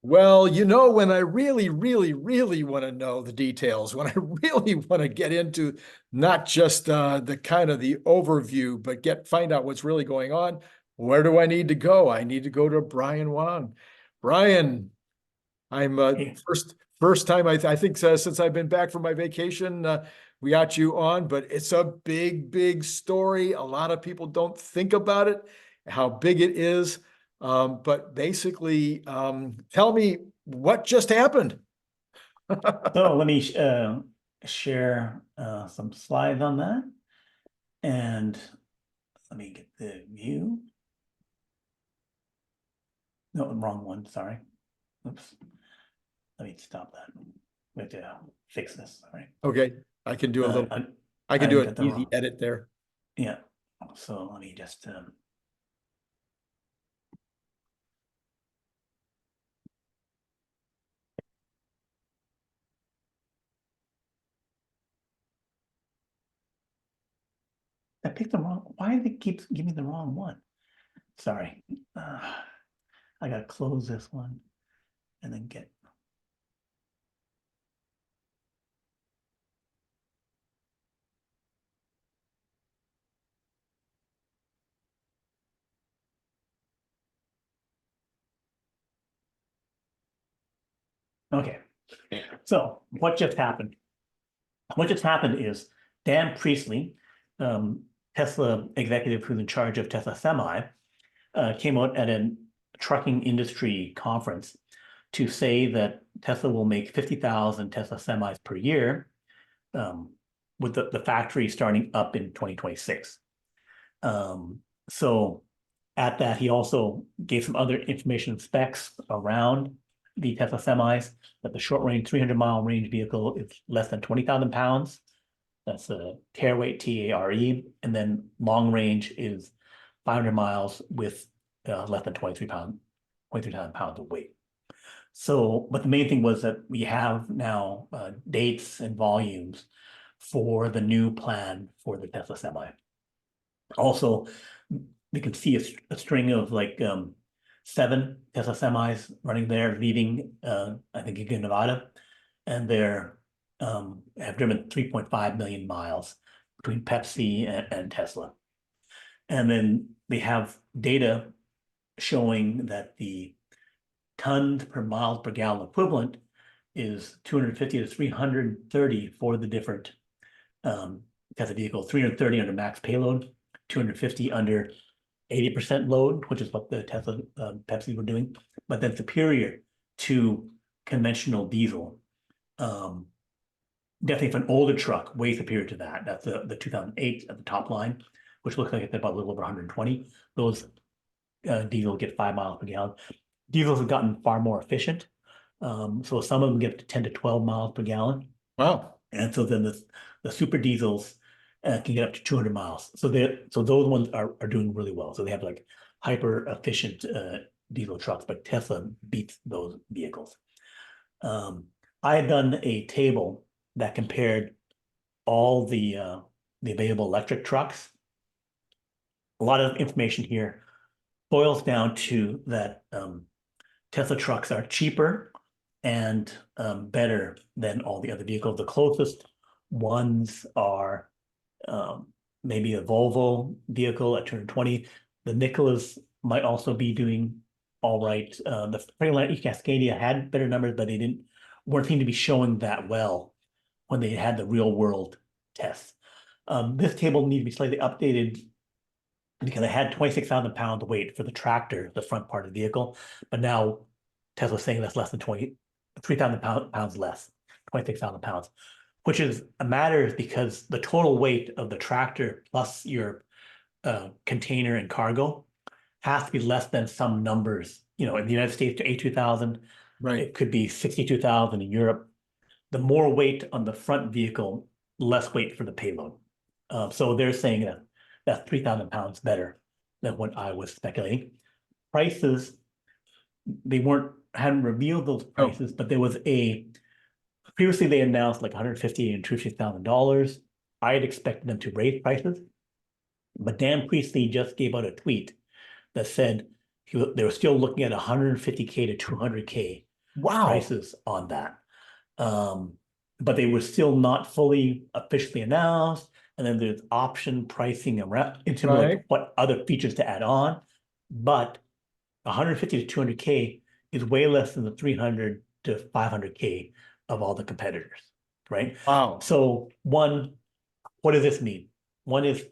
Well, when I really, really, really want to know the details, when I really want to get into not just the kind of the overview, but find out what's really going on, where do I need to go? I need to go to Brian Wang. Brian, I'm Hey, first time I think since I've been back from my vacation, we got you on, but it's a big, big story. A lot of people don't think about it, how big it is. But basically, tell me what just happened. so let me share some slides on that. And let me get the view. No, wrong one, sorry. Oops. Let me stop that. We have to fix this, all right? Okay, I can do a little, I, I can I do got an the easy wrong, edit there. yeah. So let me just, I picked the wrong, why did it keep giving me the wrong one? Sorry. I gotta close this one and then get, okay. So what just happened? What just happened is Dan Priestley, Tesla executive who's in charge of Tesla Semi, came out at a trucking industry conference to say that Tesla will make 50,000 Tesla semis per year, with the factory starting up in 2026. So at that, he also gave some other information specs around the Tesla semis, that the short range 300-mile range vehicle is less than 20,000 pounds. That's a tare weight, TARE. And then long range is 500 miles with less than 23,000 pounds of weight. So, but the main thing was that we have now dates and volumes for the new plan for the Tesla Semi. Also, we can see a string of like 7 Tesla semis running there, leaving I think again Nevada, and they're have driven 3.5 million miles between Pepsi and Tesla. And then they have data showing that the tons per miles per gallon equivalent is 250 to 330 for the different Tesla vehicles, 330 under max payload, 250 under 80% load, which is what the Tesla Pepsi were doing, but then superior to conventional diesel. Definitely for an older truck, way superior to that. That's the 2008 at the top line, which looks like it's about a little over 120. Those diesel get 5 miles per gallon. Diesels have gotten far more efficient. So some of them get to 10 to 12 miles per gallon. Wow. And so then the super diesels can get up to 200 miles. So those ones are doing really well. So they have like hyper efficient diesel trucks, but Tesla beats those vehicles. I had done a table that compared all the available electric trucks. A lot of information here boils down to that Tesla trucks are cheaper and better than all the other vehicles. The closest ones are maybe a Volvo vehicle at 220. The Nicholas might also be doing all right. The Freightliner Cascadia had better numbers, but they weren't seem to be showing that well when they had the real world tests. This table needs to be slightly updated because I had 26,000 pounds of weight for the tractor, the front part of the vehicle, but now Tesla's saying that's less than 3,000 pounds less, 26,000 pounds, which is a matter because the total weight of the tractor plus your container and cargo has to be less than some numbers. You know, in the United States to 82,000, Right. it could be 62,000 in Europe. The more weight on the front vehicle, less weight for the payload. So they're saying that that's 3,000 pounds better than what I was speculating. Prices, they hadn't revealed those Oh, prices, but there was previously they announced like 150 and $250,000. I had expected them to raise prices, but Dan Priestley just gave out a tweet that said they were still looking at 150K to 200K Wow. prices on that. But they were still not fully officially announced. And then there's option pricing around in terms of Right. like what other features to add on. But 150 to 200K is way less than the 300 to 500K of all the competitors, right? Wow. So one, what does this mean? One is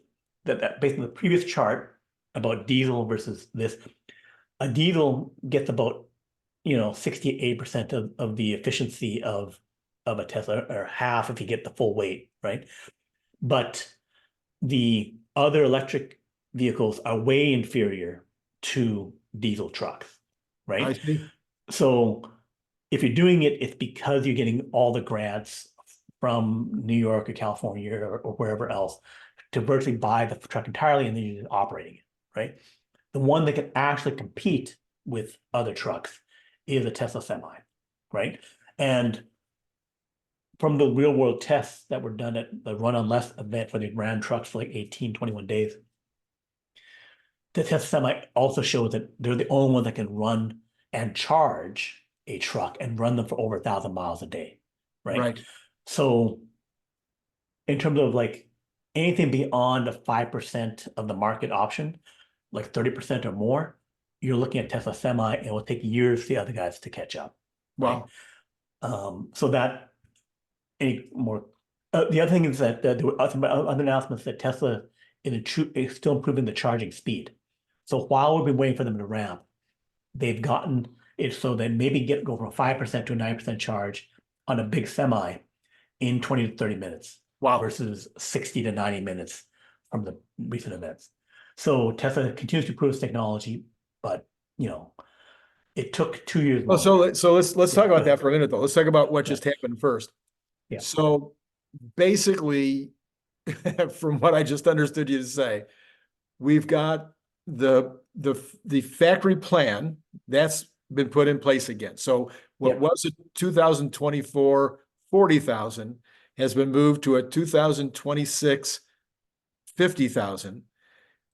that based on the previous chart about diesel versus this, a diesel gets about 68% of the efficiency of a Tesla, or half if you get the full weight, right? But the other electric vehicles are way inferior to diesel trucks, I right? see. So if you're doing it, it's because you're getting all the grants from New York or California or wherever else to virtually buy the truck entirely and then you're just operating it, right? The one that can actually compete with other trucks is a Tesla Semi, right? And from the real world tests that were done at the Run on Less event where they ran trucks for like 18, 21 days, the Tesla Semi also shows that they're the only one that can run and charge a truck and run them for over 1,000 miles a day, right? Right. So in terms of like anything beyond a 5% of the market option, like 30% or more, you're looking at Tesla Semi, and it will take years for the other guys to catch up, right? Wow. So that any more. The other thing is that there were other announcements that Tesla is still improving the charging speed. So while we've been waiting for them to ramp, they've gotten it so they maybe go from a 5% to a 9% charge on a big Semi in 20 to 30 minutes Wow. versus 60 to 90 minutes from the recent events. So Tesla continues to improve its technology, but it took 2 years Well, longer. so let's Yeah, talk go about that ahead. for a minute, though. Let's talk about what Yeah, just happened first. yeah, So basically, from what I just understood you to say, we've got the factory plan that's been put in place again. So what yeah. was it 2024 40,000 has been moved to a 2026 50,000.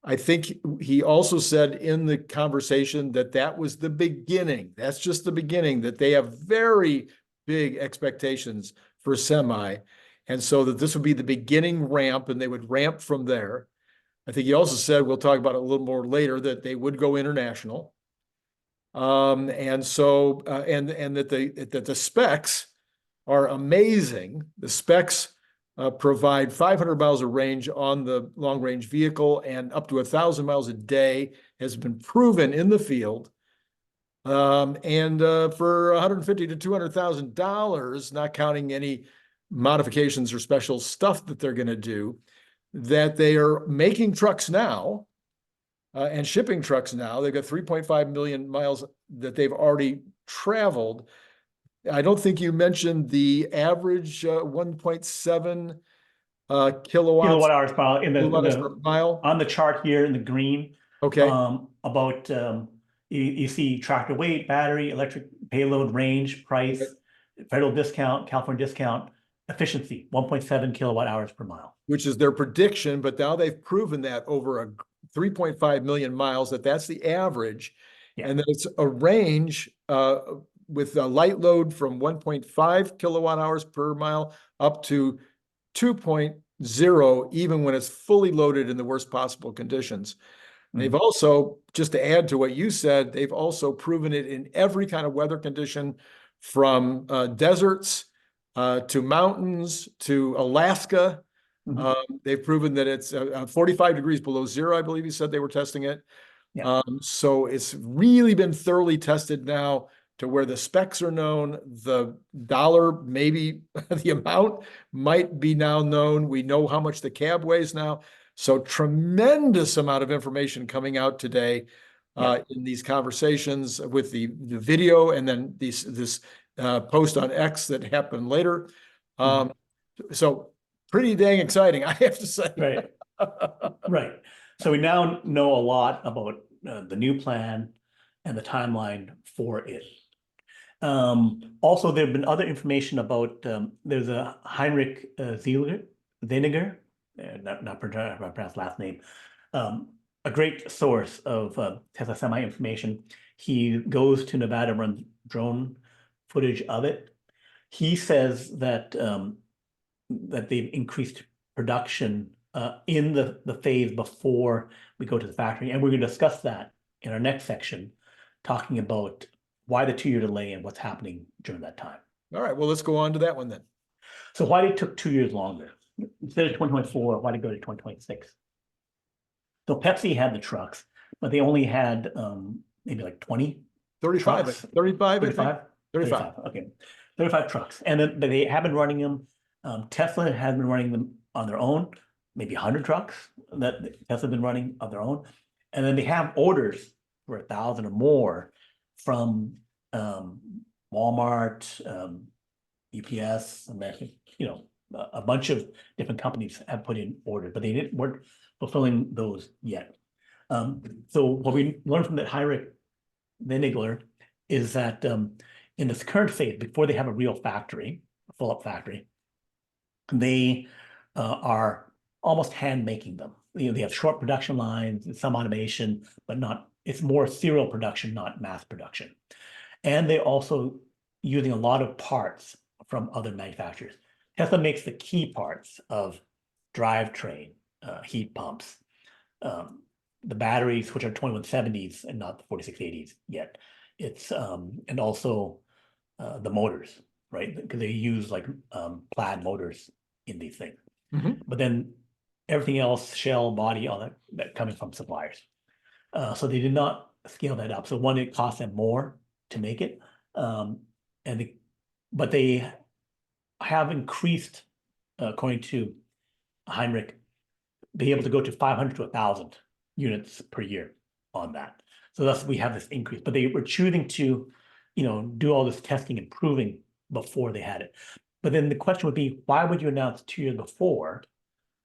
I think he also said in the conversation that that was the beginning. That's just the beginning, that they have very big expectations for Semi. And so that this would be the beginning ramp and they would ramp from there. I think he also said, we'll talk about it a little more later, that they would go international. And so, and that the specs are amazing. The specs provide 500 miles of range on the long range vehicle and up to 1,000 miles a day has been proven in the field. And for 150 to $200,000, not counting any modifications or special stuff that they're going to do, that they are making trucks now and shipping trucks now. They've got 3.5 million miles that they've already traveled. I don't think you mentioned the average 1.7 kilowatts Kilowatt hours per mile in kilowatt per mile. on the chart here in the green. Okay, About you see tractor weight, battery, electric payload, range, price, federal discount, California discount, efficiency, 1.7 kilowatt hours per mile. which is their prediction, but now they've proven that over a 3.5 million miles that that's the average, Yeah. and that it's a range with a light load from 1.5 kilowatt hours per mile up to 2.0, even when it's fully loaded in the worst possible conditions. They've also, just to add to what you said, they've also proven it in every kind of weather condition, from deserts to mountains to Alaska. They've proven that it's 45 degrees below zero, I believe you said they were testing it. Yeah. So it's really been thoroughly tested now to where the specs are known, the dollar, maybe the amount might be now known. We know how much the cab weighs now. So tremendous amount of information coming out today in these conversations with the video and then this post on X that happened later. So pretty dang exciting, I have to say. Right. Right. So we now know a lot about the new plan and the timeline for it. Also, there have been other information about there's a Heinrich Zeniger, not pronounce last name, a great source of Tesla Semi information. He goes to Nevada, runs drone footage of it. He says that that they've increased production in the phase before we go to the factory, and we're going to discuss that in our next section, talking about why the 2-year delay and what's happening during that time. All right, well, let's go on to that one then. So why it took 2 years longer? Instead of 2024, why did it go to 2026? So Pepsi had the trucks, but they only had maybe like 20 35, trucks. 35, 35? 35. Okay. 35 trucks. And then they have been running them. Tesla has been running them on their own, maybe 100 trucks that Tesla has been running on their own. And then they have orders for 1,000 or more from Walmart, UPS, and that, you know, a bunch of different companies have put in orders, but they weren't fulfilling those yet. So what we learned from that Heinrich Venigler is that in this current phase, before they have a real factory, a full-up factory, they are almost hand making them. You know, they have short production lines and some automation, but not, it's more serial production, not mass production. And they're also using a lot of parts from other manufacturers. Tesla makes the key parts of drivetrain, heat pumps, the batteries, which are 2170s and not the 4680s yet. It's and also the motors, right? Because they use like plaid motors in these things. Mhm. But then everything else, shell, body, all that coming from suppliers. So they did not scale that up. So one, it cost them more to make it, but they have increased, according to Heinrich, be able to go to 500 to 1,000 units per year on that. So thus we have this increase, but they were choosing to, you know, do all this testing and proving before they had it. But then the question would be, why would you announce 2 years before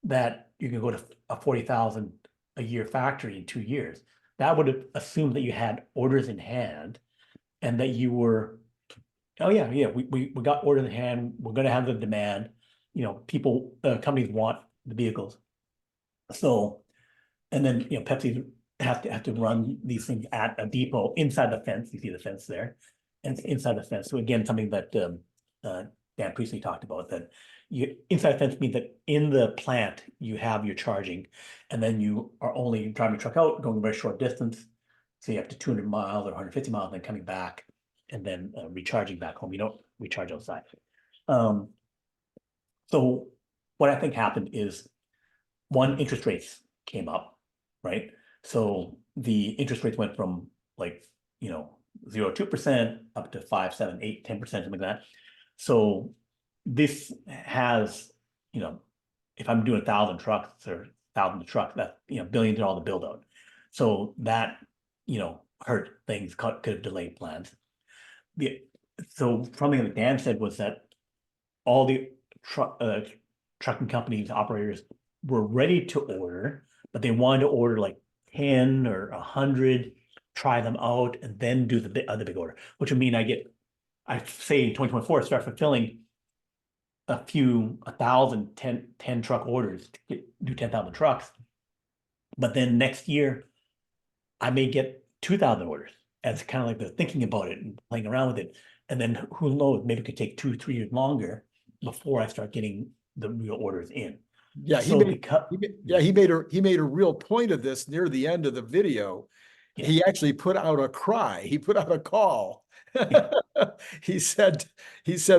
that you can go to a 40,000 a year factory in 2 years? That would have assumed that you had orders in hand and that you were, oh yeah, we got orders in hand. We're going to have the demand. You know, people, companies want the vehicles. So, and then, you know, Pepsi have to run these things at a depot inside the fence. You see the fence there, and it's inside the fence. So again, something that Dan Priestley talked about, that you inside the fence means that in the plant you have your charging, and then you are only driving the truck out, going a very short distance, say up to 200 miles or 150 miles, and then coming back, and then recharging back home. You don't recharge outside. So what I think happened is, one, interest rates came up, right? So the interest rates went from like, you know, 0 to 2% up to 5, 7, 8, 10%, something like that. So this has, you know, if I'm doing 1,000 trucks or 1,000 trucks, that's, you know, billions in all the build out. So that, you know, hurt things, could have delayed plans. So something that Dan said was that all the trucking companies, operators were ready to order, but they wanted to order like 10 or 100, try them out, and then do the other big order, which would mean I say in 2024, start fulfilling a 1,000, 10 truck orders to do 10,000 trucks. But then next year, I may get 2,000 orders, as kind of like the thinking about it and playing around with it. And then who knows, maybe it could take 2 or 3 years longer before I start getting the real orders in. Yeah, So he made a real point of this near the end of the video. Yeah. He actually put out a cry. He put out a call. Yeah. He said,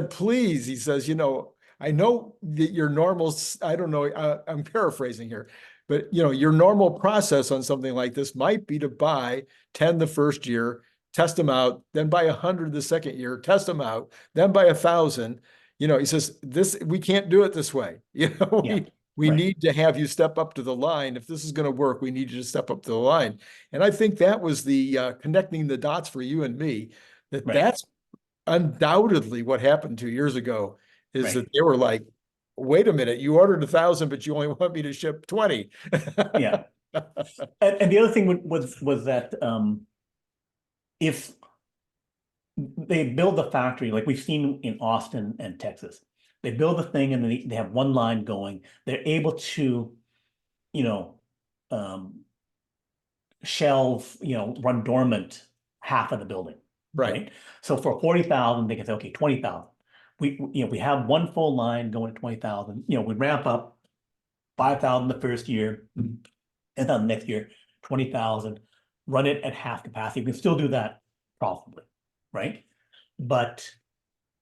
please, he says, you know, I know that your normal, I don't know, I'm paraphrasing here, but you know, your normal process on something like this might be to buy 10 the first year, test them out, then buy 100 the second year, test them out, then buy 1,000. You know, he says, we can't do it this way. You know, Yeah. we Right. need to have you step up to the line. If this is going to work, we need you to step up to the line. And I think that was the connecting the dots for you and me, that Right. that's undoubtedly what happened 2 years ago, is Right. that they were like, wait a minute, you ordered 1,000, but you only want me to ship 20. Yeah. And the other thing was that if they build the factory, like we've seen in Austin and Texas, they build the thing and they have one line going, they're able to, you know, shelve, you know, run dormant half of the building, Right. So for 40,000, they can say, okay, 20,000. We have one full line going to 20,000. We ramp up 5,000 the first year, and then the next year, 20,000, run it at half capacity. We can still do that profitably, right? But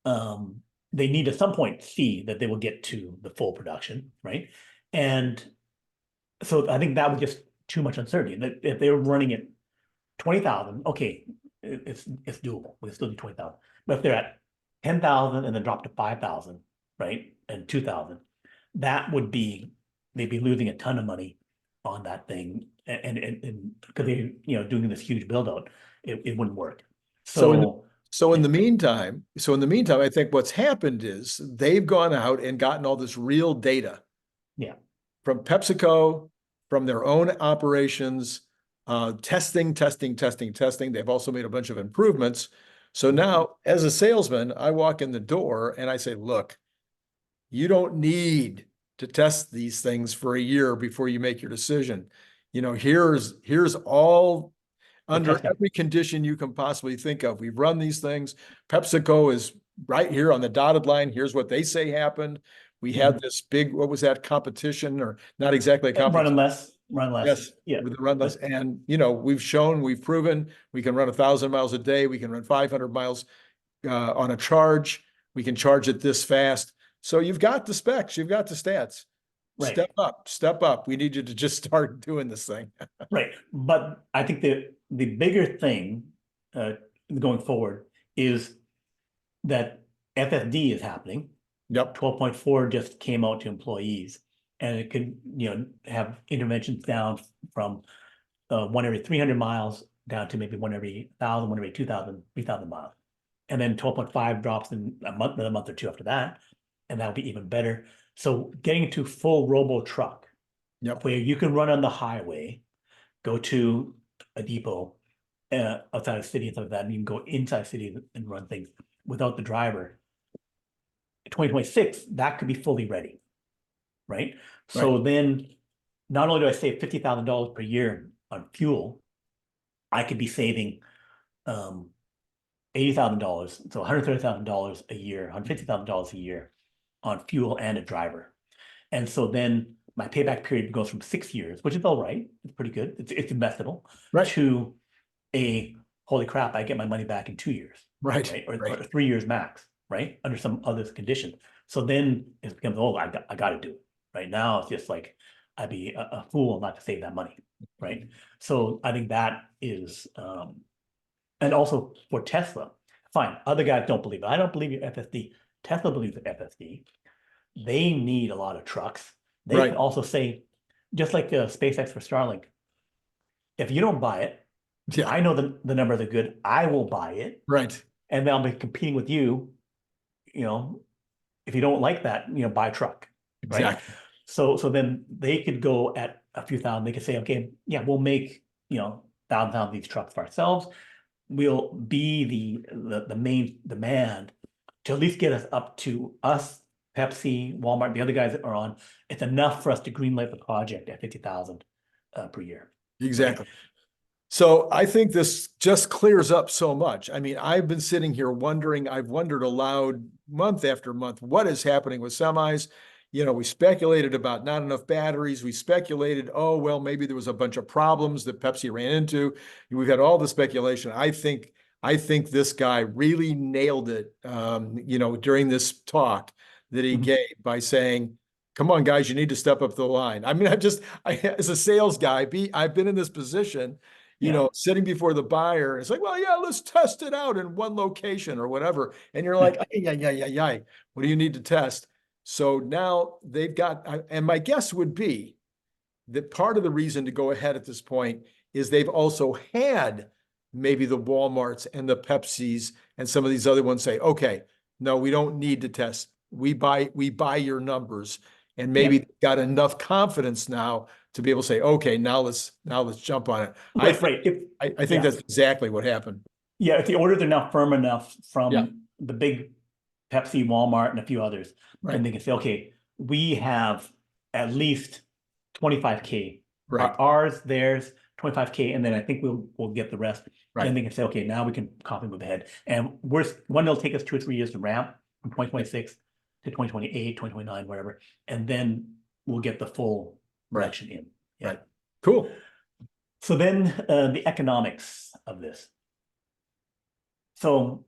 they need at some point see that they will get to the full production, right? And so I think that was just too much uncertainty. That if they were running at 20,000, okay, it's doable. We can still do 20,000. But if they're at 10,000 and then drop to 5,000, right, and 2,000, that would be, they'd be losing a ton of money on that thing, and because they doing this huge build out, it wouldn't work. So in the meantime, I think what's happened is they've gone out and gotten all this real data. Yeah. From PepsiCo, from their own operations, testing. They've also made a bunch of improvements. So now, as a salesman, I walk in the door and I say, look, you don't need to test these things for a year before you make your decision. Here's all under every condition you can possibly think of. We've run these things. PepsiCo is right here on the dotted line. Here's what they say happened. We had this big, what was that, competition, or not exactly a competition? Run less. Yes, yeah. with the run less. And, we've proven we can run 1,000 miles a day. We can run 500 miles on a charge. We can charge it this fast. So you've got the specs, you've got the stats. Right. Step up. We need you to just start doing this thing. Right. But I think the bigger thing going forward is that FSD is happening. Yep. 12.4 just came out to employees, and it could, have interventions down from 1 every 300 miles down to maybe 1 every 1,000, 1 every 2,000, 3,000 miles. And then 12.5 drops in a month or two after that, and that'll be even better. So getting to full robo truck, where you can run on the highway, go to a depot outside of the city and stuff like that, and you can go inside the city and run things without the driver. 2026, that could be fully ready, right? So then, not only do I save $50,000 per year on fuel, I could be saving $80,000, so $130,000 a year, $150,000 a year on fuel and a driver. And so then my payback period goes from 6 years, which is all right, it's pretty good, it's investable, to a holy crap, I get my money back in 2 years, or 3 years max, right, under some other condition. So then it becomes, I got to do it. Right now, it's just like I'd be a fool not to save that money, right? So I think that is, and also for Tesla, fine, other guys don't believe it. I don't believe your FSD. Tesla believes in FSD. They need a lot of trucks. They can also say, just like SpaceX for Starlink, if you don't buy it, I know the numbers are good, I will buy it. Right. And then I'll be competing with you, if you don't like that, buy a truck. Right? Exactly. So then they could go at a few thousand, they could say, okay, yeah, we'll make, thousands of these trucks for ourselves. We'll be the main demand to at least get us up to us, Pepsi, Walmart, the other guys that are on. It's enough for us to greenlight the project at 50,000 per year. Exactly. Right? So I think this just clears up so much. I mean, I've been sitting here wondering, I've wondered aloud month after month, what is happening with semis? We speculated about not enough batteries. We speculated, oh, well, maybe there was a bunch of problems that Pepsi ran into. We've had all the speculation. I think this guy really nailed it, during this talk that he gave by saying, come on, guys, you need to step up the line. I mean, as a sales guy, I've been in this position, sitting before the buyer. It's like, well, yeah, let's test it out in one location or whatever. And you're like, yeah. What do you need to test? So now they've got, and my guess would be that part of the reason to go ahead at this point is they've also had maybe the Walmarts and the Pepsis and some of these other ones say, okay, no, we don't need to test. We buy your numbers, and maybe got enough confidence now to be able to say, okay, now let's jump on it. I think that's exactly what happened. Yeah, if the orders are now firm enough from the big Pepsi, Walmart, and a few others, then they can say, okay, we have at least 25K. Ours, theirs, 25K, and then I think we'll get the rest. Right. Then they can say, okay, now we can confidently move ahead. And one, it'll take us 2 or 3 years to ramp from 2026 to 2028, 2029, whatever. And then we'll get the full Right. production in. Yeah. Right. Cool. So then the economics of this. So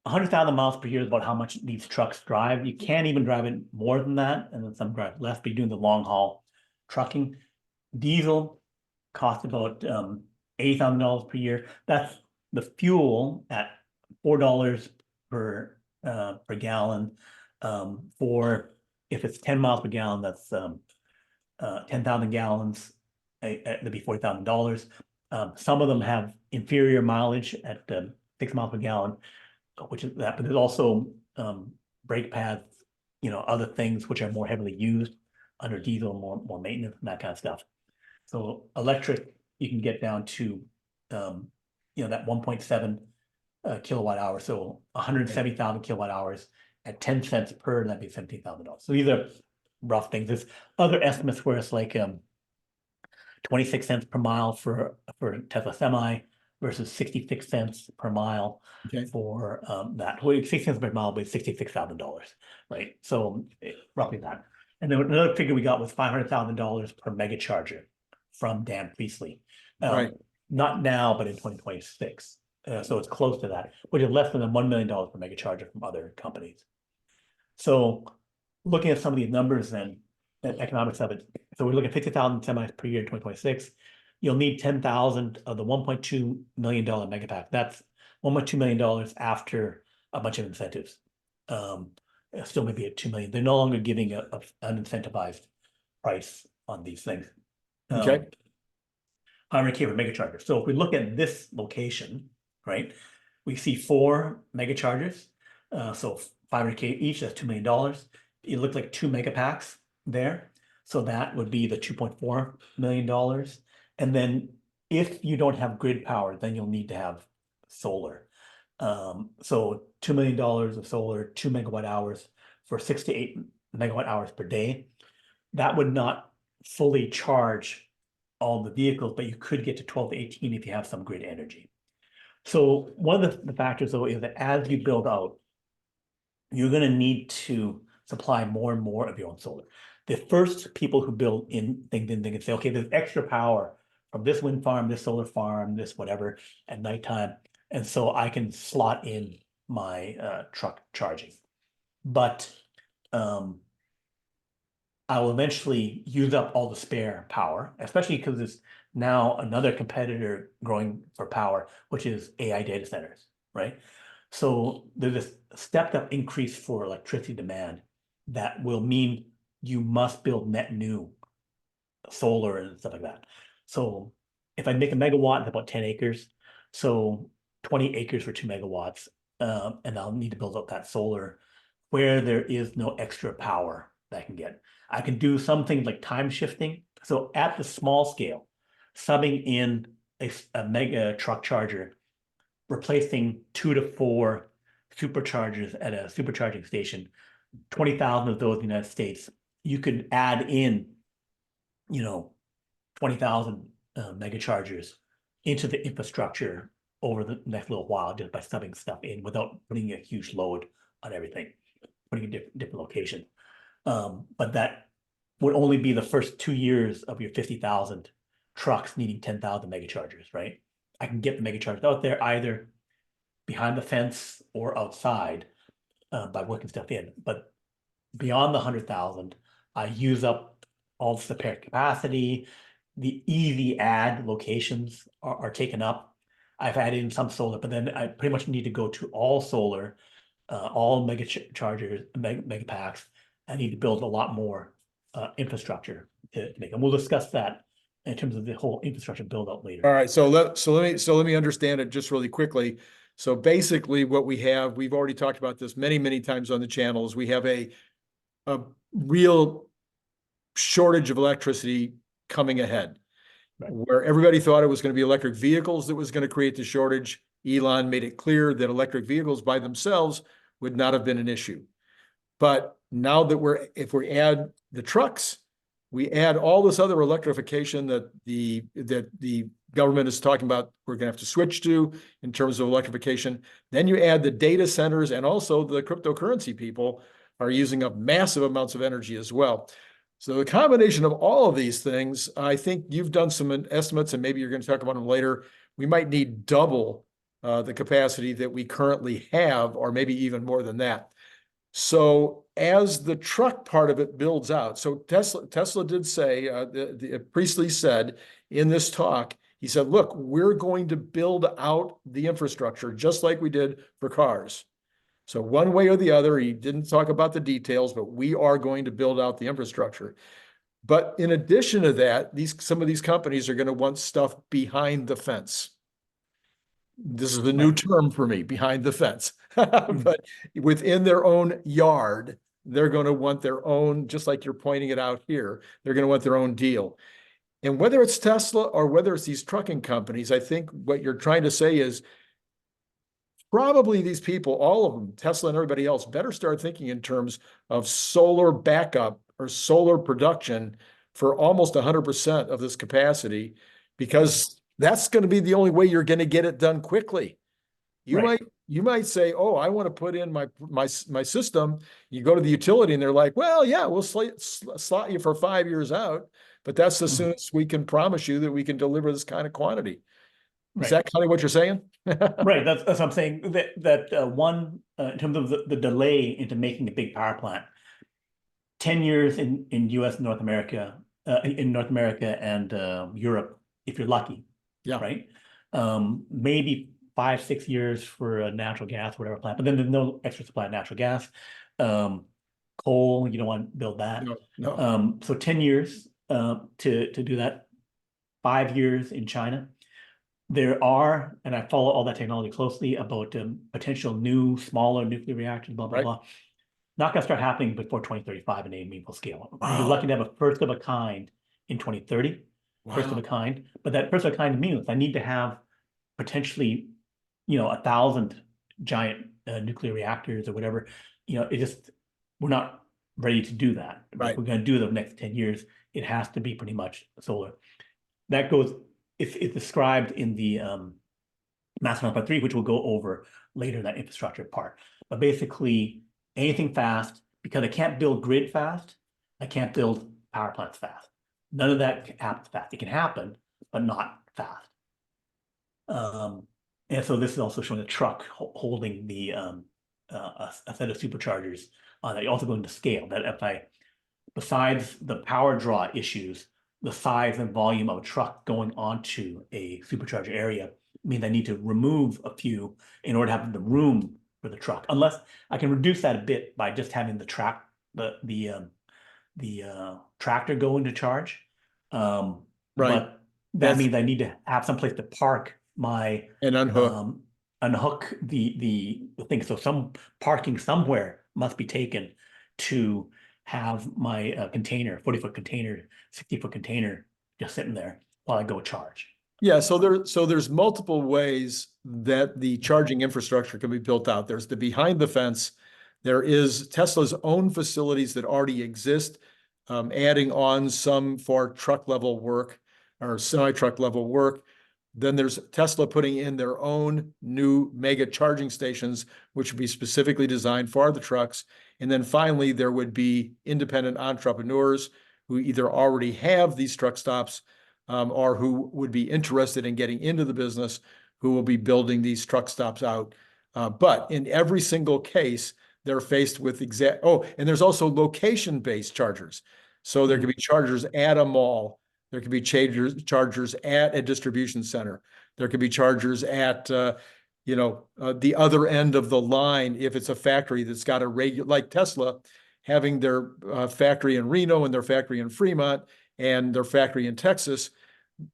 100,000 miles per year is about how much these trucks drive. You can't even drive it more than that, and then some drive less, but you're doing the long haul trucking. Diesel costs about $80,000 per year. That's the fuel at $4 per gallon. For if it's 10 miles per gallon, that's 10,000 gallons. That'd be $40,000. Some of them have inferior mileage at 6 miles per gallon, which is that, but there's also brake pads, other things which are more heavily used under diesel, more maintenance and that kind of stuff. So electric, you can get down to that 1.7 kilowatt hour. So 170,000 kilowatt hours at 10 cents per, that'd be $17,000. So these are rough things. There's other estimates where it's like 26 cents per mile for Tesla Semi versus 66 cents per mile for that. 6 cents per mile, but $66,000, right? So roughly that. And then another figure we got was $500,000 per mega charger from Dan Priestley. Right. Not now, but in 2026. So it's close to that, which is less than $1 million per mega charger from other companies. So looking at some of these numbers then, the economics of it. So we're looking at 50,000 semis per year in 2026. You'll need 10,000 of the $1.2 million mega pack. That's $1.2 million after a bunch of incentives. Still maybe at 2 million. They're no longer giving an incentivized price on these things. 100K for mega charger. So if we look at this location, right, we see 4 mega chargers. So 500K each, that's $2 million. It looks like 2 mega packs there. So that would be the $2.4 million. And then if you don't have grid power, then you'll need to have solar. So $2 million of solar, 2 megawatt hours for 6 to 8 megawatt hours per day. That would not fully charge all the vehicles, but you could get to 12 to 18 if you have some grid energy. So one of the factors though is that as you build out, you're going to need to supply more and more of your own solar. The first people who build in things, then they can say, okay, there's extra power from this wind farm, this solar farm, this whatever at nighttime. And so I can slot in my truck charging. But I will eventually use up all the spare power, especially because there's now another competitor growing for power, which is AI data centers, right? So there's this stepped up increase for electricity demand that will mean you must build net new solar and stuff like that. So if I make a megawatt, it's about 10 acres. So 20 acres for 2 megawatts. And I'll need to build up that solar where there is no extra power that I can get. I can do some things like time shifting. So at the small scale, subbing in a mega truck charger, replacing 2 to 4 superchargers at a supercharging station, 20,000 of those in the United States, you could add in, 20,000 mega chargers into the infrastructure over the next little while just by subbing stuff in without putting a huge load on everything, putting it different locations. But that would only be the first 2 years of your 50,000 trucks needing 10,000 mega chargers, right? I can get the mega chargers out there either behind the fence or outside by working stuff in. But beyond the 100,000, I use up all the spare capacity. The easy add locations are taken up. I've added in some solar, but then I pretty much need to go to all solar, all mega chargers, mega packs. I need to build a lot more infrastructure to make them. We'll discuss that in terms of the whole infrastructure build out later. All right, so let me understand it just really quickly. So basically what we've already talked about this many times on the channels. We have a real shortage of electricity coming ahead. Right. Where everybody thought it was going to be electric vehicles that was going to create the shortage. Elon made it clear that electric vehicles by themselves would not have been an issue. But now that if we add the trucks, we add all this other electrification that the government is talking about we're going to have to switch to in terms of electrification. Then you add the data centers, and also the cryptocurrency people are using up massive amounts of energy as well. So the combination of all of these things, I think you've done some estimates, and maybe you're going to talk about them later. We might need double the capacity that we currently have, or maybe even more than that. So as the truck part of it builds out, so Tesla did say, Priestley said in this talk, he said, look, we're going to build out the infrastructure just like we did for cars. So one way or the other, he didn't talk about the details, but we are going to build out the infrastructure. But in addition to that, some of these companies are going to want stuff behind the fence. This is a new term for me, behind the fence. But within their own yard, they're going to want their own, just like you're pointing it out here, they're going to want their own deal. And whether it's Tesla or whether it's these trucking companies, I think what you're trying to say is probably these people, all of them, Tesla and everybody else, better start thinking in terms of solar backup or solar production for almost 100% of this capacity, because that's going to be the only way you're going to get it done quickly. You might say, oh, I want to put in my system. You go to the utility and they're like, well, yeah, we'll slot you for 5 years out, but that's the soonest we can promise you that we can deliver this kind of quantity. Is that kind of what you're saying? Right. That's what I'm saying. That one, in terms of the delay into making a big power plant, 10 years in US and North America, and Europe, if you're lucky. Yeah. Right. Maybe 5-6 years for a natural gas, whatever plant, but then there's no extra supply of natural gas. Coal, you don't want to build that. No. So 10 years to do that. 5 years in China. There are, and I follow all that technology closely, about potential new, smaller nuclear reactors, blah, blah, blah. Not going to start happening before 2035 in a meaningful scale. Wow. You're lucky to have a first of a kind in 2030, first of a kind. But that first of a kind means I need to have potentially, 1,000 giant nuclear reactors or whatever. We're not ready to do that. Right. If we're going to do it over the next 10 years, it has to be pretty much solar. That goes. It's described in the Master 1.3, which we'll go over later in that infrastructure part. But basically, anything fast, because I can't build grid fast, I can't build power plants fast. None of that happens fast. It can happen, but not fast. And so this is also showing a truck holding the a set of superchargers on that. You also go into scale. That besides the power draw issues, the size and volume of a truck going onto a supercharger area means I need to remove a few in order to have the room for the truck. Unless I can reduce that a bit by just having the tractor go into charge. But that means I need to have someplace to park my and unhook the thing. So some parking somewhere must be taken to have my container, 40-foot container, 60-foot container, just sitting there while I go charge. Yeah, so there's multiple ways that the charging infrastructure can be built out. There's the behind the fence. There is Tesla's own facilities that already exist, adding on some for truck level work or semi-truck level work. Then there's Tesla putting in their own new mega charging stations, which would be specifically designed for the trucks. And then finally, there would be independent entrepreneurs who either already have these truck stops or who would be interested in getting into the business, who will be building these truck stops out. But in every single case, they're faced with and there's also location-based chargers. So there could be chargers at a mall. There could be chargers at a distribution center. There could be chargers at, the other end of the line if it's a factory that's got like Tesla, having their factory in Reno and their factory in Fremont and their factory in Texas,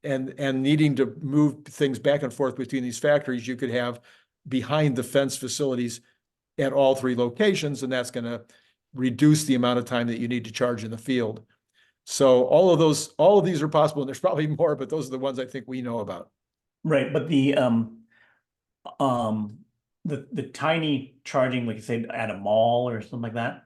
and needing to move things back and forth between these factories. You could have behind the fence facilities at all three locations, and that's going to reduce the amount of time that you need to charge in the field. So all of these are possible, and there's probably more, but those are the ones I think we know about. Right, but the tiny charging, like you said, at a mall or something like that,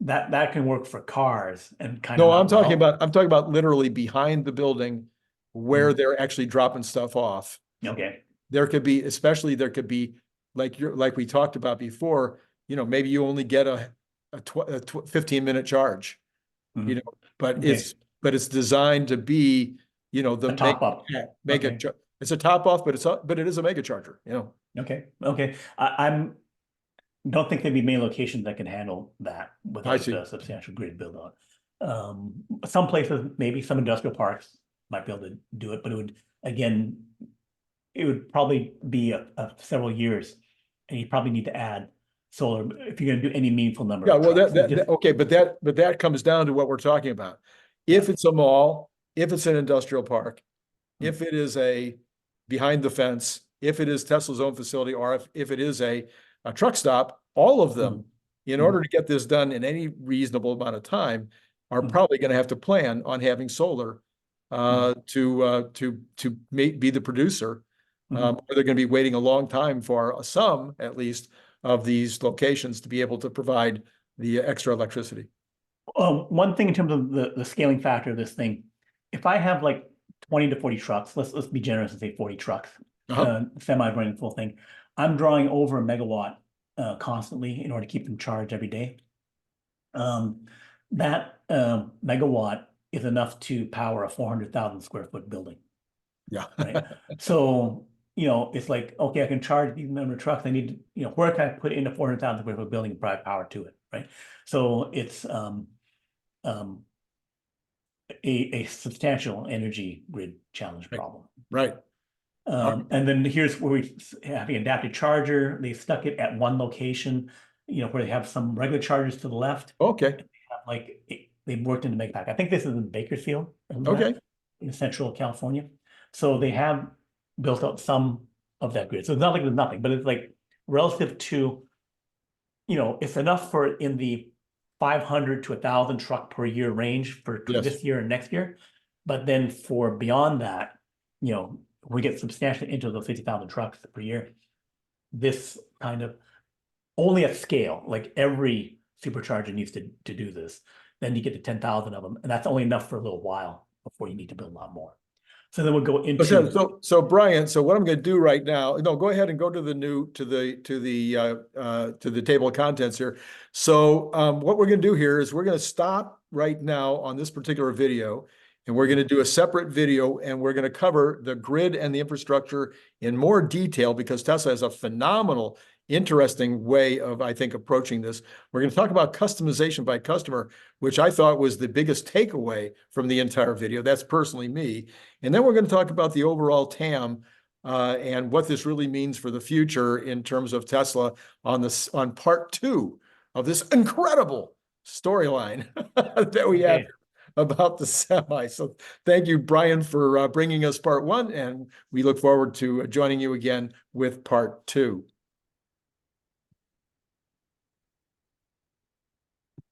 that can work for cars and kind of No, not well. I'm talking about literally behind the building where they're actually dropping stuff off. Okay. There could be, especially there could be, like we talked about before, maybe you only get a 15-minute charge, Mhm. but Okay. it's designed to be, the A top up. mega, Okay. it's a top off, but it is a mega charger. Okay. Okay. I'm don't think there'd be many locations that can handle that I without see. a substantial grid build on. Some places, maybe some industrial parks might be able to do it, but again, it would probably be several years, and you probably need to add solar if you're gonna do any meaningful number Yeah, of well, trucks. okay, but that comes down to what we're talking about. If it's a mall, if it's an industrial park, if it is a behind the fence, if it is Tesla's own facility, or if it is a truck stop, all of them, in order to get this done in any reasonable amount of time, are probably going to have to plan on having solar be the producer. Or they're going to be waiting a long time for some, at least, of these locations to be able to provide the extra electricity. One thing in terms of the scaling factor of this thing, if I have like 20 to 40 trucks, let's be generous and say 40 trucks, semi running full thing, I'm drawing over a megawatt constantly in order to keep them charged every day. That megawatt is enough to power a 400,000 square foot building. Yeah. Right. So, it's like, okay, I can charge these number of trucks. I need to, where can I put in a 400,000 square foot building and provide power to it? Right. So it's a substantial energy grid challenge problem. Right. And then here's where we have the adaptive charger. They stuck it at one location, where they have some regular chargers to the left. Okay. They worked in the Megapack. I think this is in Bakersfield, Okay. in central California. So they have built out some of that grid. So it's not like there's nothing, but it's like relative to, it's enough for in the 500 to 1,000 truck per year range for this year and next year. But then for beyond that, we get substantially into those 50,000 trucks per year. This kind of only at scale, like every supercharger needs to do this. Then you get to 10,000 of them, and that's only enough for a little while before you need to build a lot more. So then we'll go into so Brian, so what I'm going to do right now, no, go ahead and go to the table of contents here. So what we're going to do here is we're going to stop right now on this particular video, and we're going to do a separate video, and we're going to cover the grid and the infrastructure in more detail, because Tesla has a phenomenal, interesting way of, I think, approaching this. We're going to talk about customization by customer, which I thought was the biggest takeaway from the entire video. That's personally me. And then we're going to talk about the overall TAM and what this really means for the future in terms of Tesla on part 2 of this incredible storyline that we have about the semi. So thank you, Brian, for bringing us part 1, and we look forward to joining you again with part 2.